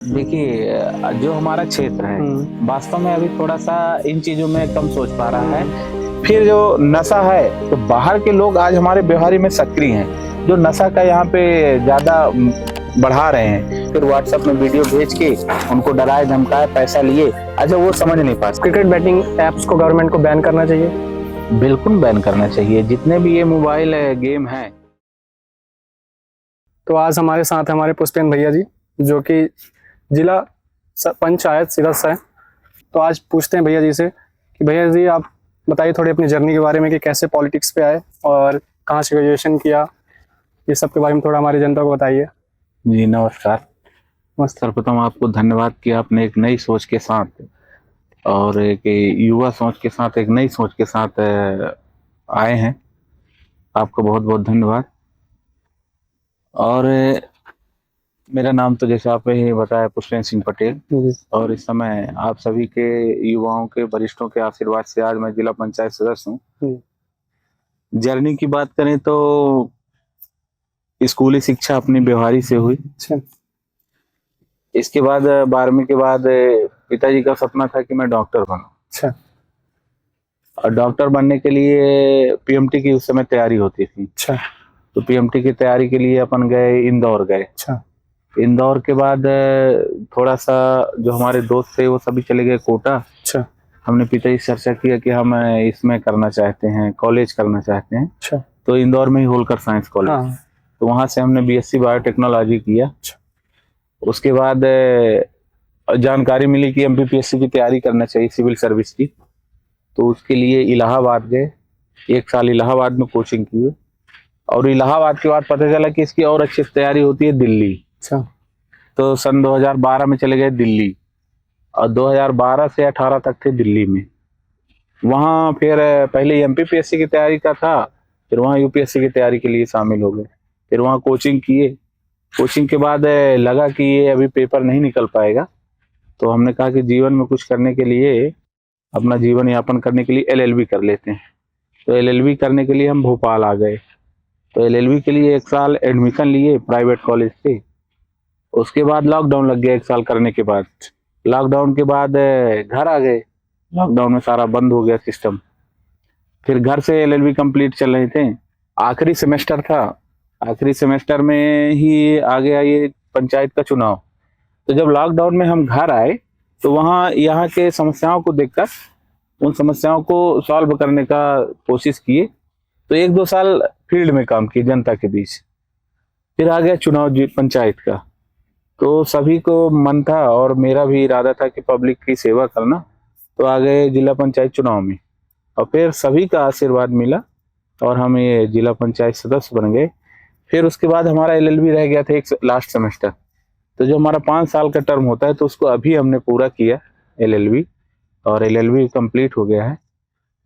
देखिए, जो हमारा क्षेत्र है वास्तव में अभी थोड़ा सा इन चीजों में कम सोच पा रहा है। फिर जो नशा है तो बाहर के लोग आज हमारे व्यवहार में सक्रिय हैं, जो नशा का यहाँ पे ज्यादा बढ़ा रहे हैं। फिर व्हाट्सएप में वीडियो भेज के उनको डराए धमकाए पैसा लिए, अच्छा वो समझ नहीं पाते। क्रिकेट बैटिंग एप्स को गवर्नमेंट को बैन करना चाहिए। बिल्कुल बैन करना चाहिए, जितने भी ये मोबाइल गेम है। तो आज हमारे साथ हमारे पुष्पेंद्र भैया जी, जो कि जिला पंचायत सदस्य है। तो आज पूछते हैं भैया जी से कि भैया जी आप बताइए थोड़ी अपनी जर्नी के बारे में कि कैसे पॉलिटिक्स पे आए और कहाँ से ग्रेजुएशन किया, ये सब के बारे में थोड़ा हमारी जनता को बताइए। जी नमस्कार। सर्वप्रथम आपको धन्यवाद कि आपने एक नई सोच के साथ और एक युवा सोच के साथ, एक नई सोच के साथ आए हैं। आपको बहुत बहुत धन्यवाद। और मेरा नाम तो जैसे आपने ही बताया पुष्पेंद्र सिंह पटेल, और इस समय आप सभी के युवाओं के वरिष्ठों के आशीर्वाद से आज मैं जिला पंचायत सदस्य हूँ। जर्नी की बात करें तो स्कूली शिक्षा अपनी व्यवहारी से हुई। इसके बाद 12वीं के बाद पिताजी का सपना था कि मैं डॉक्टर बनूं। और डॉक्टर बनने के लिए पीएमटी की उस समय तैयारी होती थी। तो पीएमटी की तैयारी के लिए अपन गए, इंदौर गए। इंदौर के बाद थोड़ा सा जो हमारे दोस्त थे वो सभी चले गए कोटा। हमने पिताजी से चर्चा किया कि हम इसमें करना चाहते हैं, कॉलेज करना चाहते हैं। तो इंदौर में ही होलकर साइंस कॉलेज, तो वहां से हमने बीएससी बायोटेक्नोलॉजी किया। उसके बाद जानकारी मिली कि एमपीपीएससी की तैयारी करना चाहिए, सिविल सर्विस की। तो उसके लिए इलाहाबाद गए, 1 साल इलाहाबाद में कोचिंग की। और इलाहाबाद के बाद पता चला कि इसकी और अच्छी तैयारी होती है दिल्ली। तो सन 2012 में चले गए दिल्ली, और 2012 से 18 तक थे दिल्ली में। वहाँ फिर पहले एमपीपीएससी की तैयारी का था, फिर वहाँ यूपीएससी की तैयारी के लिए शामिल हो गए। फिर वहाँ कोचिंग किए। कोचिंग के बाद लगा कि ये अभी पेपर नहीं निकल पाएगा, तो हमने कहा कि जीवन में कुछ करने के लिए, अपना जीवन यापन करने के लिए एलएलबी कर लेते हैं। तो एलएलबी करने के लिए हम भोपाल आ गए। तो एलएलबी के लिए 1 साल एडमिशन लिए प्राइवेट कॉलेज से। उसके बाद लॉकडाउन लग गया 1 साल करने के बाद। लॉकडाउन के बाद घर आ गए। लॉकडाउन में सारा बंद हो गया सिस्टम। फिर घर से एलएलबी कंप्लीट चल रहे थे, आखिरी सेमेस्टर था। आखिरी सेमेस्टर में ही आ गया ये पंचायत का चुनाव। तो जब लॉकडाउन में हम घर आए तो वहाँ यहाँ के समस्याओं को देखकर उन समस्याओं को सॉल्व करने का कोशिश किए। तो 1-2 साल फील्ड में काम किए जनता के बीच। फिर आ गया चुनाव पंचायत का। तो सभी को मन था और मेरा भी इरादा था कि पब्लिक की सेवा करना। तो आ गए जिला पंचायत चुनाव में, और फिर सभी का आशीर्वाद मिला और हम ये जिला पंचायत सदस्य बन गए। फिर उसके बाद हमारा एलएलबी रह गया था एक लास्ट सेमेस्टर। तो जो हमारा 5 साल का टर्म होता है, तो उसको अभी हमने पूरा किया एलएलबी, और एलएलबी कंप्लीट हो गया है।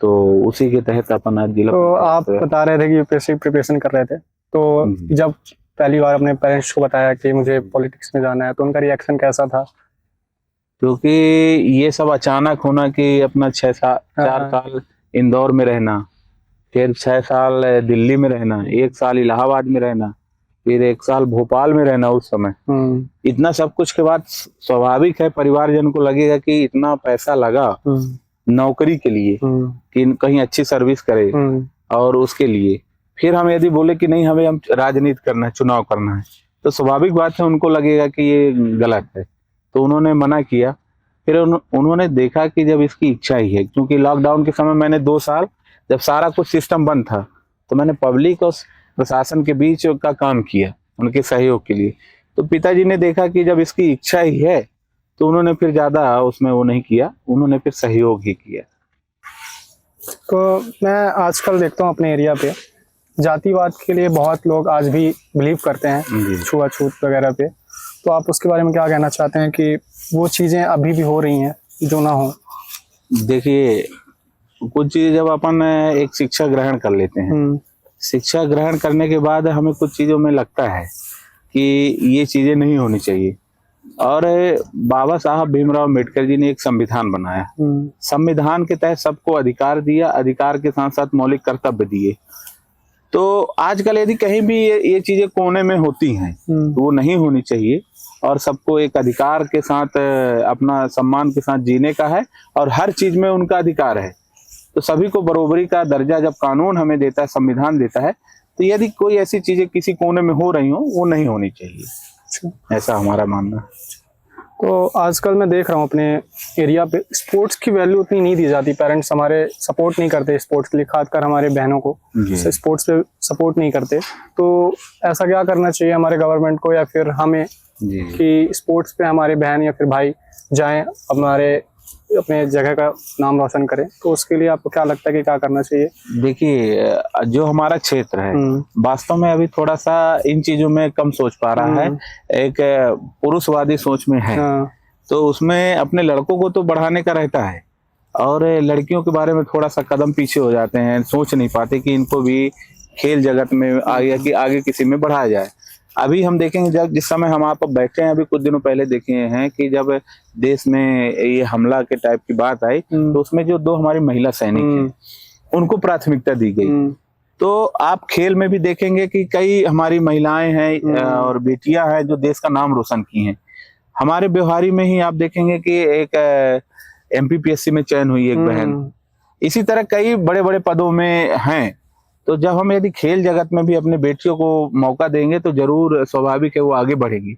तो उसी के तहत अपन आज जिला। तो आप बता रहे थे कि यूपीएससी प्रिपरेशन कर रहे थे, तो जब पहली बार अपने पेरेंट्स को बताया कि मुझे पॉलिटिक्स में जाना है, तो उनका रिएक्शन कैसा था? क्योंकि ये सब अचानक होना कि अपना 4 साल इंदौर में रहना, फिर 6 साल दिल्ली में रहना, 1 साल इलाहाबाद में रहना, फिर 1 साल भोपाल में रहना, उस समय इतना सब कुछ के बाद स्वाभाविक है परिवारजन को लगेगा कि इतना पैसा लगा नौकरी के लिए कि कहीं अच्छी सर्विस करे, और उसके लिए फिर हम यदि बोले कि नहीं हमें हम राजनीति करना है, चुनाव करना है, तो स्वाभाविक बात है उनको लगेगा कि ये गलत है। तो उन्होंने मना किया। फिर उन्होंने देखा कि जब इसकी इच्छा ही है, क्योंकि लॉकडाउन के समय मैंने 2 साल जब सारा कुछ सिस्टम बंद था, तो मैंने पब्लिक और प्रशासन के बीच का काम किया उनके सहयोग के लिए। तो पिताजी ने देखा कि जब इसकी इच्छा ही है, तो उन्होंने फिर ज्यादा उसमें वो नहीं किया, उन्होंने फिर सहयोग ही किया। तो मैं आजकल देखता हूँ अपने एरिया पे जातिवाद के लिए बहुत लोग आज भी बिलीव करते हैं, छुआछूत वगैरह पे। तो आप उसके बारे में क्या कहना चाहते हैं कि वो चीजें अभी भी हो रही हैं जो ना हो? देखिए, कुछ चीजें जब अपन एक शिक्षा ग्रहण कर लेते हैं, शिक्षा ग्रहण करने के बाद हमें कुछ चीजों में लगता है कि ये चीजें नहीं होनी चाहिए। और बाबा साहब भीमराव अम्बेडकर जी ने एक संविधान बनाया। संविधान के तहत सबको अधिकार दिया, अधिकार के साथ साथ मौलिक कर्तव्य दिए। तो आजकल यदि कहीं भी ये चीजें कोने में होती हैं तो वो नहीं होनी चाहिए। और सबको एक अधिकार के साथ अपना सम्मान के साथ जीने का है, और हर चीज में उनका अधिकार है। तो सभी को बराबरी का दर्जा जब कानून हमें देता है, संविधान देता है, तो यदि कोई ऐसी चीजें किसी कोने में हो रही हो, वो नहीं होनी चाहिए, ऐसा हमारा मानना है। तो आजकल मैं देख रहा हूँ अपने एरिया पे स्पोर्ट्स की वैल्यू उतनी नहीं दी जाती, पेरेंट्स हमारे सपोर्ट नहीं करते स्पोर्ट्स के लिए, खासकर हमारे बहनों को स्पोर्ट्स पे सपोर्ट नहीं करते। तो ऐसा क्या करना चाहिए हमारे गवर्नमेंट को या फिर हमें कि स्पोर्ट्स पे हमारे बहन या फिर भाई जाएं, हमारे अपने जगह का नाम रोशन करें? तो उसके लिए आपको क्या लगता है कि क्या करना चाहिए? देखिए, जो हमारा क्षेत्र है वास्तव में अभी थोड़ा सा इन चीजों में कम सोच पा रहा है, एक पुरुषवादी सोच में है। तो उसमें अपने लड़कों को तो बढ़ाने का रहता है, और लड़कियों के बारे में थोड़ा सा कदम पीछे हो जाते हैं, सोच नहीं पाते कि इनको भी खेल जगत में आगे किसी में बढ़ाया जाए। अभी हम देखेंगे, जब जिस समय हम आप बैठे हैं, अभी कुछ दिनों पहले देखे हैं कि जब देश में ये हमला के टाइप की बात आई, तो उसमें जो 2 हमारी महिला सैनिक हैं, उनको प्राथमिकता दी गई। तो आप खेल में भी देखेंगे कि कई हमारी महिलाएं हैं और बेटियां हैं जो देश का नाम रोशन की हैं। हमारे व्यवहारी में ही आप देखेंगे कि एक MPPSC में चयन हुई एक बहन, इसी तरह कई बड़े बड़े पदों में हैं। तो जब हम यदि खेल जगत में भी अपने बेटियों को मौका देंगे, तो जरूर स्वाभाविक है वो आगे बढ़ेगी,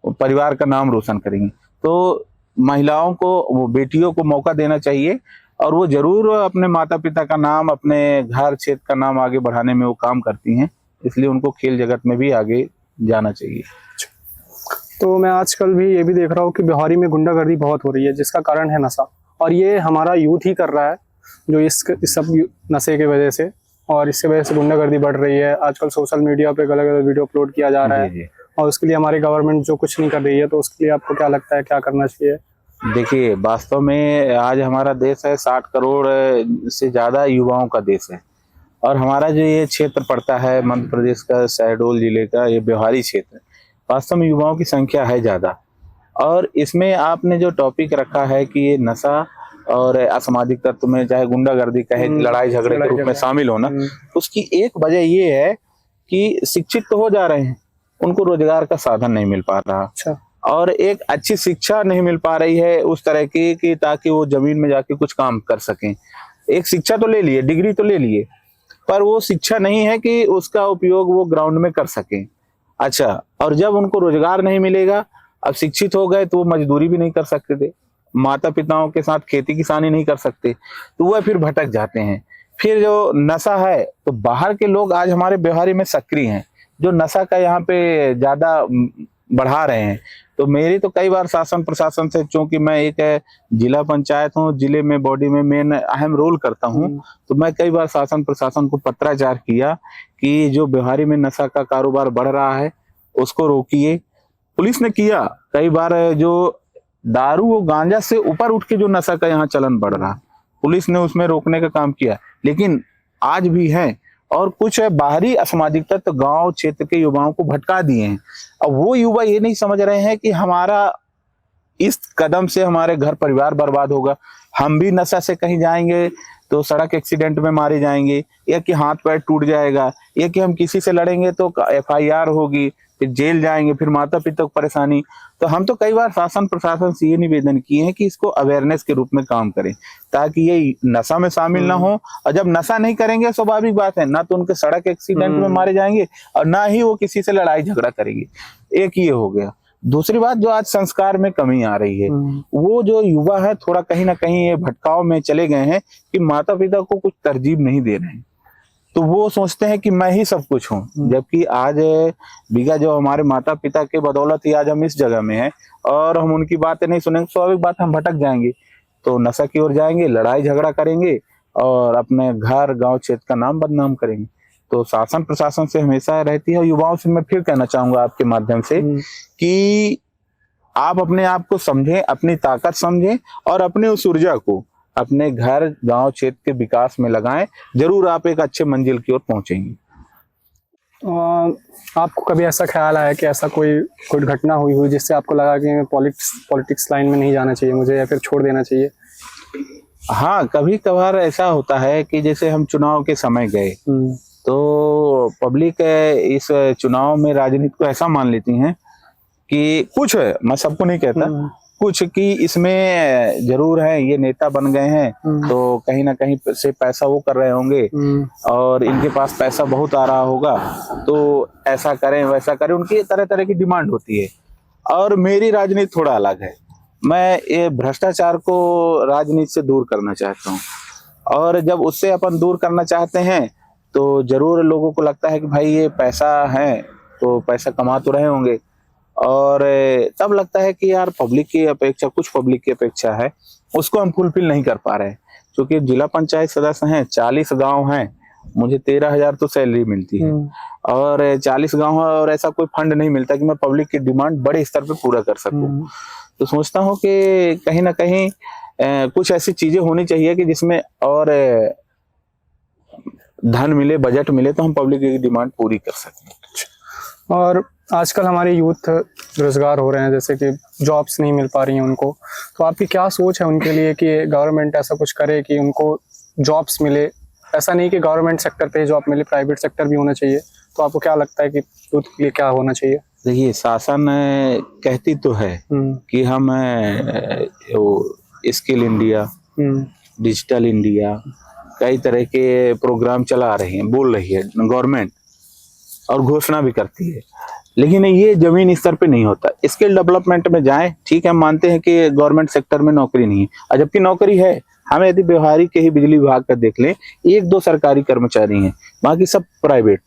वो परिवार का नाम रोशन करेंगी। तो महिलाओं को, वो बेटियों को मौका देना चाहिए, और वो जरूर अपने माता पिता का नाम, अपने घर क्षेत्र का नाम आगे बढ़ाने में वो काम करती हैं, इसलिए उनको खेल जगत में भी आगे जाना चाहिए। तो मैं आजकल भी ये भी देख रहा हूँ कि बिहारी में गुंडागर्दी बहुत हो रही है, जिसका कारण है नशा, और ये हमारा यूथ ही कर रहा है, जो इस सब नशे की वजह से, और इसके वजह से गुंडागर्दी बढ़ रही है। आजकल सोशल मीडिया पे गलत गलत वीडियो अपलोड किया जा रहा है, और उसके लिए हमारी गवर्नमेंट जो कुछ नहीं कर रही है, तो उसके लिए आपको क्या लगता है क्या करना चाहिए? देखिए, वास्तव में आज हमारा देश है 60 करोड़ से ज्यादा युवाओं का देश है, और हमारा जो ये क्षेत्र पड़ता है मध्य प्रदेश का शहडोल जिले का ये बिहारी क्षेत्र, वास्तव में युवाओं की संख्या है ज्यादा। और इसमें आपने जो टॉपिक रखा है कि ये नशा और असामाजिक तत्व में, चाहे गुंडागर्दी कहे, लड़ाई झगड़े के रूप में शामिल होना, उसकी एक वजह ये है कि शिक्षित तो हो जा रहे हैं, उनको रोजगार का साधन नहीं मिल पा रहा। अच्छा। और एक अच्छी शिक्षा नहीं मिल पा रही है उस तरह की कि ताकि वो जमीन में जाके कुछ काम कर सकें। एक शिक्षा तो ले लिए, डिग्री तो ले लिए, पर वो शिक्षा नहीं है कि उसका उपयोग वो ग्राउंड में कर सकें। अच्छा, और जब उनको रोजगार नहीं मिलेगा, अब शिक्षित हो गए तो वो मजदूरी भी नहीं कर सकते थे, माता पिताओं के साथ खेती किसानी नहीं कर सकते, तो वह फिर भटक जाते हैं। फिर जो नशा है, तो बाहर के लोग आज हमारे बिहारी में सक्रिय हैं, जो नशा का यहाँ पे ज्यादा बढ़ा रहे हैं। तो मेरी तो कई बार शासन प्रशासन से, चूंकि मैं एक जिला पंचायत हूँ, जिले में बॉडी में मेन अहम रोल करता हूँ, तो मैं कई बार शासन प्रशासन को पत्राचार किया कि जो बिहारी में नशा का कारोबार बढ़ रहा है उसको रोकिए। पुलिस ने किया कई बार, जो दारू और गांजा से ऊपर उठ के जो नशा का यहाँ चलन बढ़ रहा, पुलिस ने उसमें रोकने का काम किया, लेकिन आज भी है। और कुछ बाहरी असामाजिक तत्व गांव क्षेत्र के युवाओं को भटका दिए हैं। अब वो युवा ये नहीं समझ रहे हैं कि हमारा इस कदम से हमारे घर परिवार बर्बाद होगा, हम भी नशा से कहीं जाएंगे तो सड़क एक्सीडेंट में मारे जाएंगे, या कि हाथ पैर टूट जाएगा, या कि हम किसी से लड़ेंगे तो FIR होगी, फिर जेल जाएंगे, फिर माता पिता को परेशानी। तो हम तो कई बार शासन प्रशासन से ये निवेदन किए हैं कि इसको अवेयरनेस के रूप में काम करें, ताकि ये नशा में शामिल ना हो। और जब नशा नहीं करेंगे, स्वाभाविक बात है, ना तो उनके सड़क एक्सीडेंट में मारे जाएंगे और ना ही वो किसी से लड़ाई झगड़ा करेंगे। एक ये हो गया। दूसरी बात, जो आज संस्कार में कमी आ रही है, वो जो युवा है थोड़ा कहीं ना कहीं ये भटकाव में चले गए हैं कि माता पिता को कुछ तरजीब नहीं दे रहे हैं, तो वो सोचते हैं कि मैं ही सब कुछ हूँ, जबकि आज बिगा जो हमारे माता पिता के बदौलत ही आज हम इस जगह में हैं, और हम उनकी बातें नहीं सुनेंगे, स्वाभाविक बात हम भटक जाएंगे, तो नशा की ओर जाएंगे, लड़ाई झगड़ा करेंगे और अपने घर गांव क्षेत्र का नाम बदनाम करेंगे। तो शासन प्रशासन से हमेशा रहती है। युवाओं से मैं फिर कहना चाहूंगा आपके माध्यम से कि आप अपने आप को समझें, अपनी ताकत समझें, और अपने उस ऊर्जा को अपने घर गांव क्षेत्र के विकास में लगाएं, जरूर आप एक अच्छे मंजिल की ओर पहुंचेंगे। आपको कभी ऐसा ख्याल आया कि ऐसा कोई घटना हुई जिससे आपको लगा कि मैं पॉलिटिक्स लाइन में नहीं जाना चाहिए मुझे, या फिर छोड़ देना चाहिए? हाँ, कभी कभार ऐसा होता है कि जैसे हम चुनाव के समय गए, तो पब्लिक इस चुनाव में राजनीति को ऐसा मान लेती हैं कि कुछ है, मैं सबको नहीं कहता, कुछ कि इसमें जरूर है, ये नेता बन गए हैं तो कहीं ना कहीं से पैसा वो कर रहे होंगे और इनके पास पैसा बहुत आ रहा होगा तो ऐसा करें वैसा करें, उनकी तरह तरह की डिमांड होती है। और मेरी राजनीति थोड़ा अलग है, मैं ये भ्रष्टाचार को राजनीति से दूर करना चाहता हूँ। और जब उससे अपन दूर करना चाहते हैं तो जरूर लोगों को लगता है कि भाई ये पैसा है तो पैसा कमा तो रहे होंगे, और तब लगता है कि यार पब्लिक की अपेक्षा, कुछ पब्लिक की अपेक्षा है उसको हम फुलफिल नहीं कर पा रहे हैं। क्योंकि जिला पंचायत सदस्य हैं, 40 गांव हैं, मुझे 13,000 तो सैलरी मिलती है और 40 गांव है और ऐसा कोई फंड नहीं मिलता कि मैं पब्लिक की डिमांड बड़े स्तर पे पूरा कर सकूं। तो सोचता हूं कि कहीं ना कहीं कुछ ऐसी चीजें होनी चाहिए कि जिसमें और धन मिले, बजट मिले तो हम पब्लिक की डिमांड पूरी कर सकें। और आजकल हमारे यूथ बेरोजगार हो रहे हैं, जैसे कि जॉब्स नहीं मिल पा रही हैं उनको, तो आपकी क्या सोच है उनके लिए कि गवर्नमेंट ऐसा कुछ करे कि उनको जॉब्स मिले? ऐसा नहीं कि गवर्नमेंट सेक्टर पे जॉब मिले, प्राइवेट सेक्टर भी होना चाहिए। तो आपको क्या लगता है कि यूथ के लिए क्या होना चाहिए? देखिए, शासन कहती तो है कि हम स्किल इंडिया, डिजिटल इंडिया, कई तरह के प्रोग्राम चला रही हैं, बोल रही है गवर्नमेंट और घोषणा भी करती है, लेकिन ये जमीन स्तर पे नहीं होता। स्किल डेवलपमेंट में जाएं, ठीक है, हम मानते हैं कि गवर्नमेंट सेक्टर में नौकरी नहीं है, और जबकि नौकरी है। हमें यदि व्यवहारिक के ही बिजली विभाग का देख लें, 1-2 सरकारी कर्मचारी हैं, बाकी सब प्राइवेट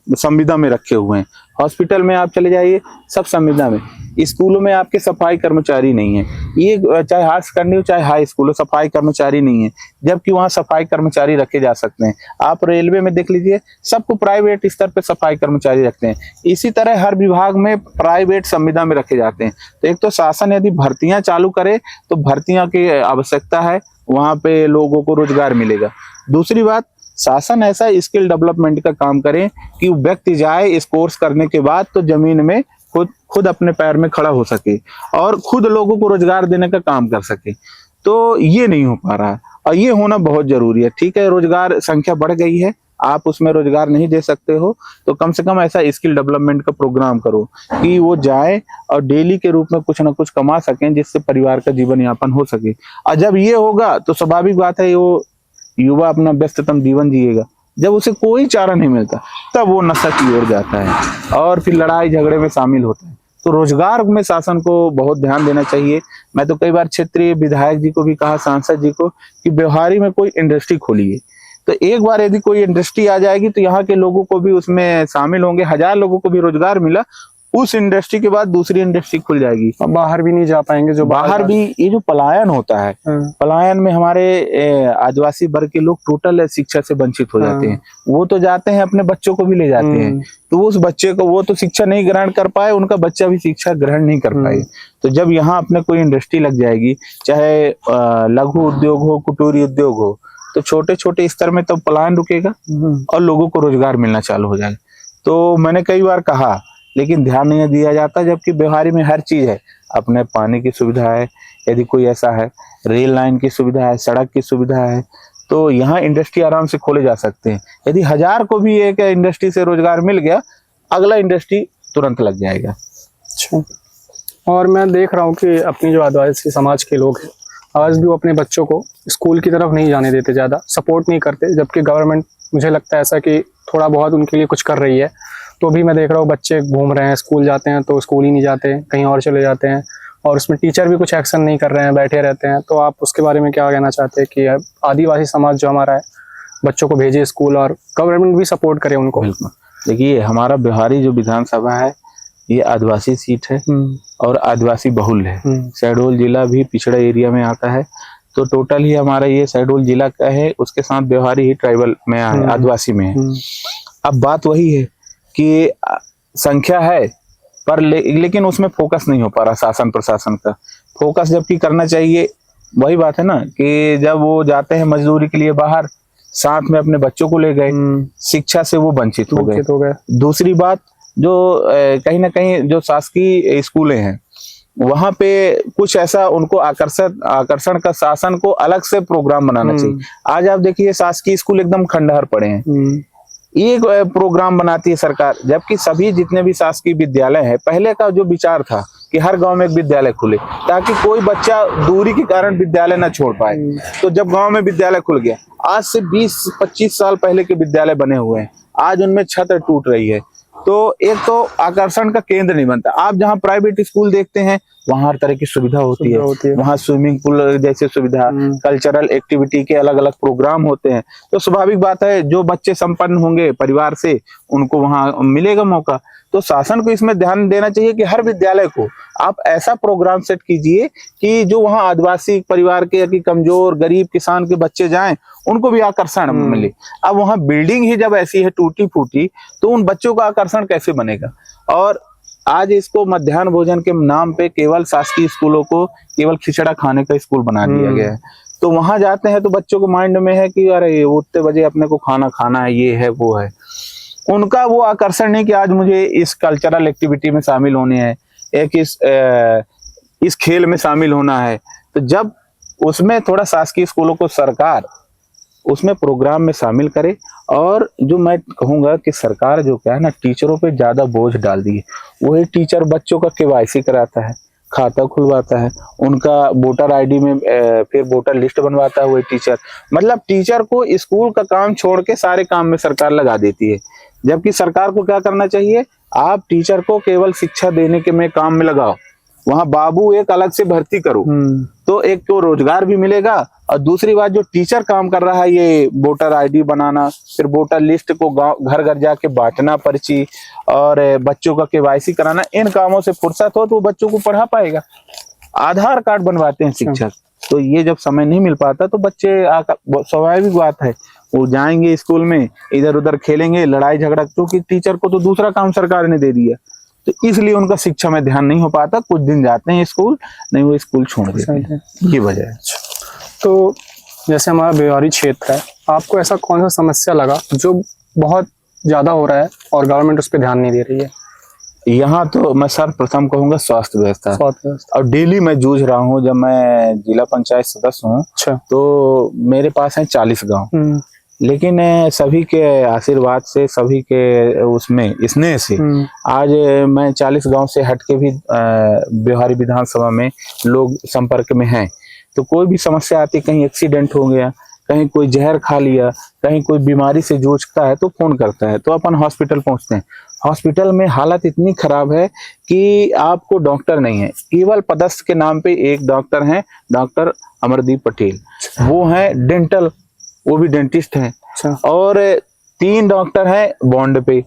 संविदा में रखे हुए हैं। हॉस्पिटल में आप चले जाइए, सब संविदा में। स्कूलों में आपके सफाई कर्मचारी नहीं है, ये चाहे हायर सेकेंडरी हो चाहे हाई स्कूल हो, सफाई कर्मचारी नहीं है, जबकि वहाँ सफाई कर्मचारी रखे जा सकते हैं। आप रेलवे में देख लीजिए, सबको प्राइवेट स्तर पे सफाई कर्मचारी रखते हैं। इसी तरह हर विभाग में प्राइवेट संविदा में रखे जाते हैं। तो एक तो शासन यदि भर्तियां चालू करे तो भर्तियां की आवश्यकता है, वहां पे लोगों को रोजगार मिलेगा। दूसरी बात, शासन ऐसा स्किल डेवलपमेंट का काम करे कि व्यक्ति जाए इस कोर्स करने के बाद तो जमीन में खुद अपने पैर में खड़ा हो सके और खुद लोगों को रोजगार देने का काम कर सके। तो ये नहीं हो पा रहा है और ये होना बहुत जरूरी है। ठीक है, रोजगार संख्या बढ़ गई है, आप उसमें रोजगार नहीं दे सकते हो तो कम से कम ऐसा स्किल डेवलपमेंट का प्रोग्राम करो कि वो जाए और डेली के रूप में कुछ ना कुछ कमा सकें, जिससे परिवार का जीवन यापन हो सके। और जब ये होगा तो स्वाभाविक बात है वो युवा अपना व्यस्ततम जीवन जिएगा। जब उसे कोई चारा नहीं मिलता तब वो नशा की ओर जाता है और फिर लड़ाई झगड़े में शामिल होता है। तो रोजगार में शासन को बहुत ध्यान देना चाहिए। मैं तो कई बार क्षेत्रीय विधायक जी को भी कहा, सांसद जी को, कि व्यवहारी में कोई इंडस्ट्री खोलिए। तो एक बार यदि कोई इंडस्ट्री आ जाएगी तो यहाँ के लोगों को भी उसमें शामिल होंगे, 1000 लोगों को भी रोजगार मिला, उस इंडस्ट्री के बाद दूसरी इंडस्ट्री खुल जाएगी। बाहर भी नहीं जा पाएंगे, जो बाहर भी। ये जो पलायन होता है, पलायन में हमारे आदिवासी वर्ग के लोग टोटल शिक्षा से वंचित हो जाते हैं। वो तो जाते हैं, अपने बच्चों को भी ले जाते हैं, तो उस बच्चे को, वो तो शिक्षा नहीं ग्रहण कर पाए, उनका बच्चा भी शिक्षा ग्रहण नहीं कर पाए। तो जब यहाँ अपने कोई इंडस्ट्री लग जाएगी, चाहे लघु उद्योग हो, कुटीर उद्योग हो, तो छोटे छोटे स्तर में तो पलायन रुकेगा और लोगों को रोजगार मिलना चालू हो जाएगा। तो मैंने कई बार कहा, लेकिन ध्यान नहीं दिया जाता, जबकि व्यवहारी में हर चीज है। अपने पानी की सुविधा है, यदि कोई ऐसा है, रेल लाइन की सुविधा है, सड़क की सुविधा है, तो यहाँ इंडस्ट्री आराम से खोले जा सकते हैं। यदि 1000 को भी एक इंडस्ट्री से रोजगार मिल गया, अगला इंडस्ट्री तुरंत लग जाएगा। अच्छा, और मैं देख रहा हूँ कि अपनी जो आदिवासी समाज के लोग हैं, आज भी वो अपने बच्चों को स्कूल की तरफ नहीं जाने देते, ज़्यादा सपोर्ट नहीं करते, जबकि गवर्नमेंट, मुझे लगता है ऐसा कि थोड़ा बहुत उनके लिए कुछ कर रही है। तो भी मैं देख रहा हूँ बच्चे घूम रहे हैं, स्कूल जाते हैं तो स्कूल ही नहीं जाते, कहीं और चले जाते हैं, और उसमें टीचर भी कुछ एक्शन नहीं कर रहे हैं, बैठे रहते हैं। तो आप उसके बारे में क्या कहना चाहते हैं कि आदिवासी समाज जो हमारा है, बच्चों को भेजे स्कूल और गवर्नमेंट भी सपोर्ट करे उनको? बिल्कुल। देखिए, हमारा बिहारी जो विधानसभा है, ये आदिवासी सीट है और आदिवासी बहुल है। शहडोल जिला भी पिछड़ा एरिया में आता है, तो टोटल ही हमारा ये शहडोल जिला का है, उसके साथ बिहारी ही ट्राइबल में है, आदिवासी में है। अब बात वही है कि संख्या है, पर लेकिन उसमें फोकस नहीं हो पा रहा शासन प्रशासन का। फोकस जबकि करना चाहिए। वही बात है ना कि जब वो जाते हैं मजदूरी के लिए बाहर, साथ में अपने बच्चों को ले गए, शिक्षा से वो वंचित हो गए। दूसरी बात, जो कहीं ना कहीं जो शासकीय स्कूलें हैं, वहां पे कुछ ऐसा उनको आकर्षण का शासन को अलग से प्रोग्राम बनाना चाहिए। आज आप देखिए, शासकीय स्कूल एकदम खंडहर पड़े हैं। एक प्रोग्राम बनाती है सरकार, जबकि सभी जितने भी शासकीय विद्यालय हैं, पहले का जो विचार था कि हर गांव में एक विद्यालय खुले ताकि कोई बच्चा दूरी के कारण विद्यालय ना छोड़ पाए। तो जब गांव में विद्यालय खुल गया, आज से 20-25 साल पहले के विद्यालय बने हुए हैं, आज उनमें छत टूट रही है। तो एक तो आकर्षण का केंद्र नहीं बनता। आप जहाँ प्राइवेट स्कूल देखते हैं वहां हर तरह की सुविधा होती है। वहाँ स्विमिंग पूल जैसे सुविधा, कल्चरल एक्टिविटी के अलग अलग प्रोग्राम होते हैं। तो स्वाभाविक बात है जो बच्चे संपन्न होंगे परिवार से उनको वहाँ मिलेगा मौका। तो शासन को इसमें ध्यान देना चाहिए कि हर विद्यालय को आप ऐसा प्रोग्राम सेट कीजिए कि जो वहाँ आदिवासी परिवार के या कि कमजोर गरीब किसान के बच्चे जाएं, उनको भी आकर्षण मिले। अब वहाँ बिल्डिंग ही जब ऐसी है टूटी फूटी, तो उन बच्चों का आकर्षण कैसे बनेगा। और आज इसको मध्याह्न भोजन के नाम पे केवल शासकीय स्कूलों को केवल खिचड़ा खाने का स्कूल बना दिया गया है। तो वहां जाते हैं तो बच्चों को माइंड में है कि अरे उतने बजे अपने को खाना खाना है, ये है वो है। उनका वो आकर्षण नहीं कि आज मुझे इस कल्चरल एक्टिविटी में शामिल होने हैं, एक इस खेल में शामिल होना है। तो जब उसमें थोड़ा शासकीय स्कूलों को सरकार उसमें प्रोग्राम में शामिल करे। और जो मैं कहूँगा कि सरकार जो क्या है ना, टीचरों पे ज्यादा बोझ डाल दी है। वही टीचर बच्चों का KYC कराता है, खाता खुलवाता है, उनका वोटर ID में फिर वोटर लिस्ट बनवाता है वही टीचर। मतलब टीचर को स्कूल का काम छोड़ के सारे काम में सरकार लगा देती है। जबकि सरकार को क्या करना चाहिए, आप टीचर को केवल शिक्षा देने के में काम में लगाओ, वहां बाबू एक अलग से भर्ती करो, तो एक तो रोजगार भी मिलेगा। और दूसरी बात, जो टीचर काम कर रहा है ये वोटर ID बनाना, फिर वोटर लिस्ट को गांव घर घर जाके बांटना पर्ची, और बच्चों का KYC कराना, इन कामों से फुर्सत हो तो वो बच्चों को पढ़ा पाएगा। आधार कार्ड बनवाते हैं शिक्षक, तो ये जब समय नहीं मिल पाता तो बच्चे स्वाभाविक बात है वो जाएंगे स्कूल में, इधर उधर खेलेंगे, लड़ाई झगड़ा, क्योंकि टीचर को तो दूसरा काम सरकार ने दे दिया। तो इसलिए उनका शिक्षा में ध्यान नहीं हो पाता। कुछ दिन जाते हैं स्कूल, नहीं वो स्कूल छोड़ देते हैं, ये वजह है। तो जैसे हमारा व्यवहारिक क्षेत्र है, आपको ऐसा कौन सा समस्या लगा जो बहुत ज्यादा हो रहा है और गवर्नमेंट उस पर ध्यान नहीं दे रही है? यहाँ तो मैं सर्वप्रथम कहूँगा स्वास्थ्य व्यवस्था। और डेली मैं जूझ रहा हूँ। जब मैं जिला पंचायत सदस्य हूँ तो मेरे पास है 40 गाँव, लेकिन सभी के आशीर्वाद से, सभी के उसमें स्नेह से आज मैं 40 गांव से हटके भी व्यवहारी विधानसभा में लोग संपर्क में हैं। तो कोई भी समस्या आती, कहीं एक्सीडेंट हो गया, कहीं कोई जहर खा लिया, कहीं कोई बीमारी से जूझता है तो फोन करता है, तो अपन हॉस्पिटल पहुंचते हैं। हॉस्पिटल में हालत इतनी खराब है कि आपको डॉक्टर नहीं है, केवल पदस्थ के नाम पे एक डॉक्टर हैं, डॉक्टर अमरदीप पटेल, वो हैं डेंटल, वो भी डेंटिस्ट हैं। और 3 डॉक्टर हैं बॉन्ड पे,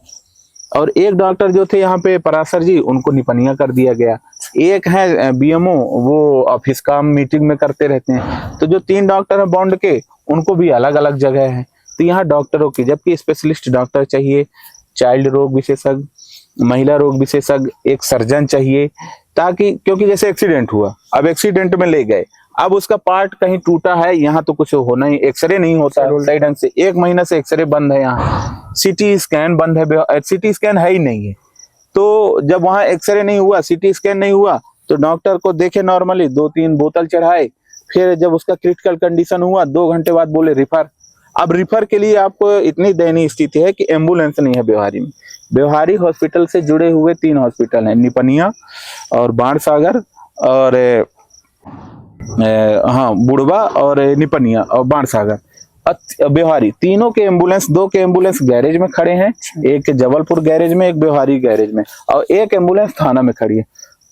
और एक डॉक्टर जो थे यहाँ पे पराशर जी, उनको निपनिया कर दिया गया। एक है BMO, वो ऑफिस काम मीटिंग में करते रहते हैं। तो जो 3 डॉक्टर हैं बॉन्ड के, उनको भी अलग अलग जगह है। तो यहाँ डॉक्टरों की, जबकि स्पेशलिस्ट डॉक्टर चाहिए, चाइल्ड रोग विशेषज्ञ, महिला रोग विशेषज्ञ, एक सर्जन चाहिए, ताकि क्योंकि जैसे एक्सीडेंट हुआ, अब एक्सीडेंट में ले गए, अब उसका पार्ट कहीं टूटा है, यहाँ तो कुछ होना ही, एक्सरे नहीं होता है सही ढंग से, 1 महीना से एक्सरे बंद है, यहाँ CT स्कैन बंद है, CT स्कैन है ही नहीं है। तो जब वहाँ एक्सरे नहीं हुआ, CT स्कैन नहीं हुआ, तो डॉक्टर को देखे नॉर्मली, 2-3 बोतल चढ़ाए, फिर जब उसका क्रिटिकल कंडीशन हुआ 2 घंटे बाद बोले रिफर। अब रिफर के लिए आपको इतनी दयनीय स्थिति है कि एम्बुलेंस नहीं है व्यवहारी में। व्यवहारी हॉस्पिटल से जुड़े हुए 3 हॉस्पिटल हैं, निपनिया और बाणसागर और हाँ बुढ़वा और निपनिया और बाणसागर। व्यवहारी तीनों के एम्बुलेंस, 2 के एम्बुलेंस गैरेज में खड़े हैं, एक जबलपुर गैरेज में, एक व्यवहारी गैरेज में, और एक एम्बुलेंस थाना में खड़ी है।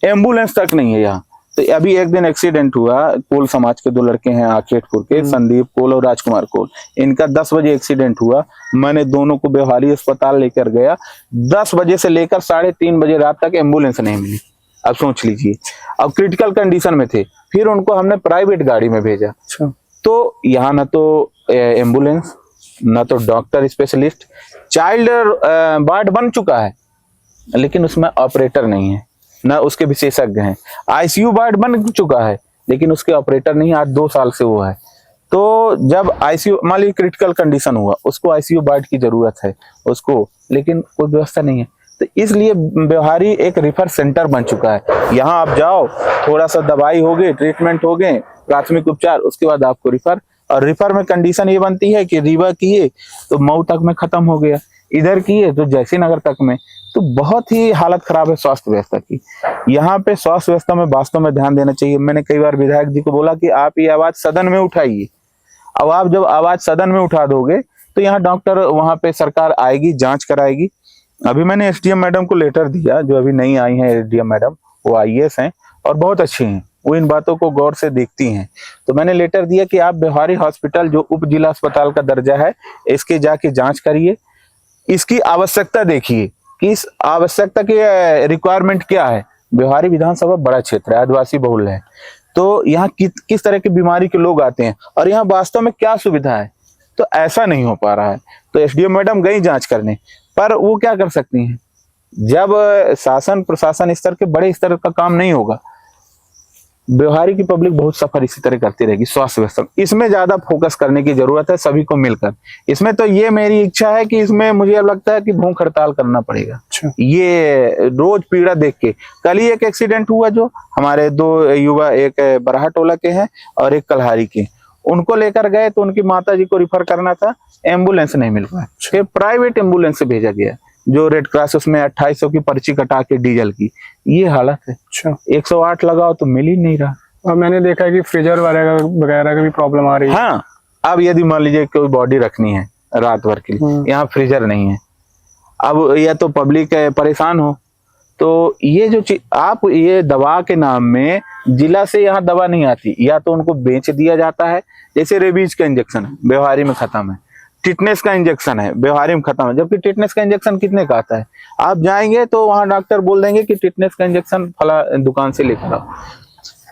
एम्बुलेंस तक नहीं है यहाँ। तो अभी एक दिन एक्सीडेंट हुआ, कोल समाज के 2 लड़के हैं आखेटपुर के, संदीप कोल और राजकुमार कोल, इनका 10 बजे एक्सीडेंट हुआ। मैंने दोनों को व्यवहारी अस्पताल लेकर गया, 10 बजे से लेकर 3:30 बजे रात तक एम्बुलेंस नहीं मिली। अब सोच लीजिए, अब क्रिटिकल कंडीशन में थे, फिर उनको हमने प्राइवेट गाड़ी में भेजा। तो यहाँ ना तो एम्बुलेंस, ना तो डॉक्टर स्पेशलिस्ट, चाइल्ड वार्ड बन चुका है लेकिन उसमें ऑपरेटर नहीं है, ना उसके विशेषज्ञ हैं। ICU वार्ड बन चुका है लेकिन उसके ऑपरेटर नहीं, आज 2 साल से वो है। तो जब ICU मान लीजिए क्रिटिकल कंडीशन हुआ, उसको ICU वार्ड की जरूरत है उसको, लेकिन कोई व्यवस्था नहीं है। तो इसलिए व्यवहारी एक रिफर सेंटर बन चुका है। यहाँ आप जाओ, थोड़ा सा दवाई हो गई, ट्रीटमेंट हो गए, प्राथमिक उपचार, उसके बाद आपको रिफर। और रिफर में कंडीशन ये बनती है कि रिवर किए तो मऊ तक में खत्म हो गया। इधर की है तो जयसी नगर तक में तो बहुत ही हालत खराब है स्वास्थ्य व्यवस्था की। यहाँ पे स्वास्थ्य व्यवस्था में वास्तव में ध्यान देना चाहिए। मैंने कई बार विधायक जी को बोला कि आप ये आवाज सदन में उठाइए। अब आप जब आवाज सदन में उठा दोगे तो यहाँ डॉक्टर, वहां पे सरकार आएगी, जांच कराएगी। अभी मैंने एसडीएम मैडम को लेटर दिया, जो अभी नई आई है एसडीएम मैडम, वो आईएएस हैं और बहुत अच्छी हैं, वो इन बातों को गौर से देखती हैं। तो मैंने लेटर दिया कि आप बिहारी हॉस्पिटल जो उप जिला अस्पताल का दर्जा है, इसके जाके जांच करिए, इसकी आवश्यकता देखिए कि इस आवश्यकता की रिक्वायरमेंट क्या है। बिहारी विधानसभा बड़ा क्षेत्र है, आदिवासी बहुल है, तो यहाँ किस तरह की बीमारी के लोग आते हैं और यहाँ वास्तव में क्या सुविधा है। तो ऐसा नहीं हो पा रहा है। तो एसडीएम मैडम गई जांच करने, पर वो क्या कर सकती हैं, जब शासन प्रशासन स्तर के बड़े स्तर का काम नहीं होगा, बिहारी की पब्लिक बहुत सफर इसी तरह करती रहेगी। स्वास्थ्य व्यवस्था इसमें ज्यादा फोकस करने की जरूरत है सभी को मिलकर। इसमें तो ये मेरी इच्छा है कि इसमें मुझे अब लगता है कि भूख हड़ताल करना पड़ेगा। ये रोज पीड़ा देख के, कल ही एक एक्सीडेंट हुआ जो हमारे 2 युवा, एक बरहा टोला के हैं और एक कल्हारी के, उनको लेकर गए तो उनकी माता जी को रिफर करना था, एम्बुलेंस नहीं मिल पाया, फिर प्राइवेट एम्बुलेंस से भेजा गया, जो रेड क्रॉस, उसमें 2800 की पर्ची कटा के डीजल की। ये हालत है। 108 लगाओ तो मिल ही नहीं रहा। और मैंने देखा है कि फ्रीजर वगैरह का भी प्रॉब्लम आ रही है। हाँ, अब यदि मान लीजिए कोई बॉडी रखनी है रात भर के लिए, यहाँ फ्रीजर नहीं है, अब या तो पब्लिक परेशान हो, तो ये जो आप ये दवा के नाम में जिला से यहाँ दवा नहीं आती, या तो उनको बेच दिया जाता है। जैसे रेबीज का इंजेक्शन है, बिहारी में खत्म है, टिटनेस का इंजेक्शन है, बिहारी में खत्म है, जबकि टिटनेस का इंजेक्शन कितने का आता है? आप जाएंगे तो वहां डॉक्टर बोल देंगे कि टिटनेस का इंजेक्शन फला दुकान से लेकर आओ,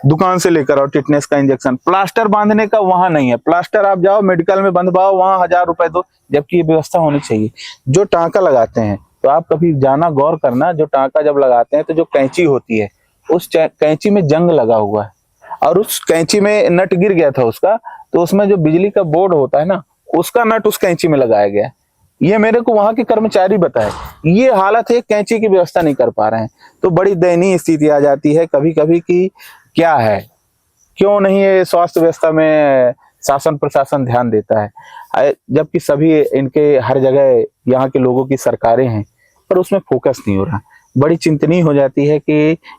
दुकान से लेकर आओ टिटनेस का इंजेक्शन। प्लास्टर बांधने का वहां नहीं है, प्लास्टर आप जाओ मेडिकल में बंधवाओ, वहां 1000 रुपए दो, जबकि ये व्यवस्था होनी चाहिए। जो टाँका लगाते हैं, तो आप कभी जाना गौर करना, जो टाँका जब लगाते हैं तो जो कैंची होती है, उस कैंची में जंग लगा हुआ है और उस कैंची में नट गिर गया था उसका, तो उसमें जो बिजली का बोर्ड होता है ना, उसका नट उस कैंची में लगाया गया। ये मेरे को वहां के कर्मचारी बताए। ये हालत है, कैंची की व्यवस्था नहीं कर पा रहे हैं, तो बड़ी दयनीय स्थिति आ जाती है कभी कभी कि क्या है, क्यों नहीं ये स्वास्थ्य व्यवस्था में शासन प्रशासन ध्यान देता है, जबकि सभी इनके हर जगह यहाँ के लोगों की सरकारें हैं, पर उसमें फोकस नहीं हो रहा। बड़ी चिंतनीय हो जाती है कि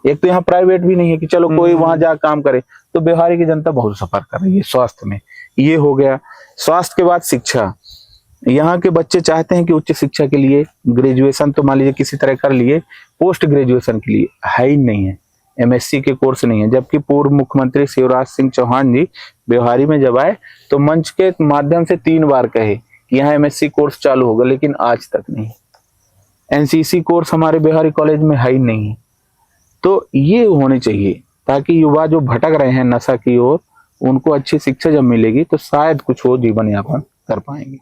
एक तो यहाँ प्राइवेट भी नहीं है कि चलो कोई वहां जा काम करे, तो बिहारी की जनता बहुत सफर कर रही है स्वास्थ्य में। ये हो गया। स्वास्थ्य के बाद शिक्षा, यहाँ के बच्चे चाहते हैं कि उच्च शिक्षा के लिए ग्रेजुएशन तो मान लीजिए किसी तरह कर लिए, पोस्ट ग्रेजुएशन के लिए है ही नहीं है, एमएससी के कोर्स नहीं है। जबकि पूर्व मुख्यमंत्री शिवराज सिंह चौहान जी बिहारी में जब आए तो मंच के माध्यम से 3 बार कहे कि यहाँ एमएससी कोर्स चालू होगा, लेकिन आज तक नहीं। एनसीसी कोर्स हमारे बिहारी कॉलेज में है ही नहीं। तो ये होने चाहिए ताकि युवा जो भटक रहे हैं नशा की ओर, उनको अच्छी शिक्षा जब मिलेगी तो शायद कुछ वो जीवन यापन कर पाएंगे।